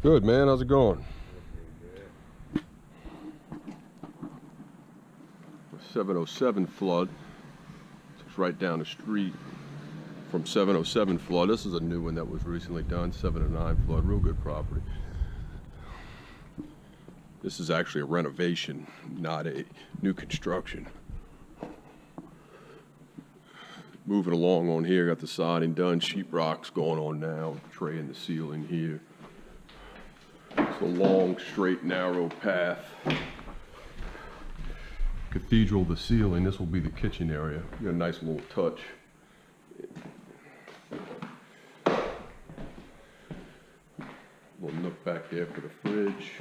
Good, man. How's it going? 707 flood. It's right down the street from 707 flood. This is a new one that was recently done. 709 flood. Real good property. This is actually a renovation, not a new construction. Moving along on here, got the siding done, sheetrock's going on now, tray in the ceiling here. It's a long, straight, narrow path. Cathedral to ceiling, this will be the kitchen area. Got a nice little touch. Little nook back there for the fridge.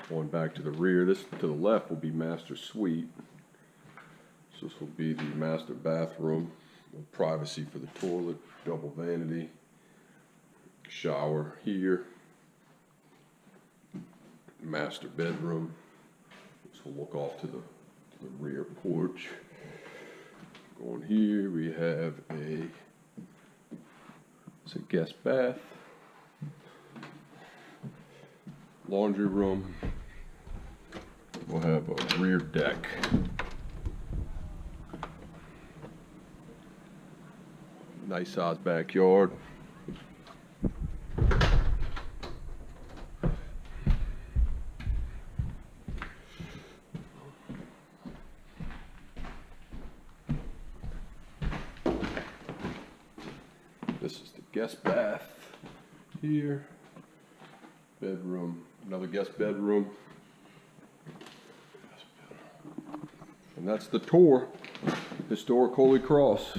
Going back to the rear, this to the left will be master suite. So this will be the master bathroom. Privacy for the toilet, double vanity, shower here, master bedroom. This will look off to the rear porch. Going here, we have it's a guest bath, laundry room. We'll have a rear deck. Nice sized backyard. This is the guest bath here. Bedroom, another guest bedroom. And that's the tour. Historic Holy Cross.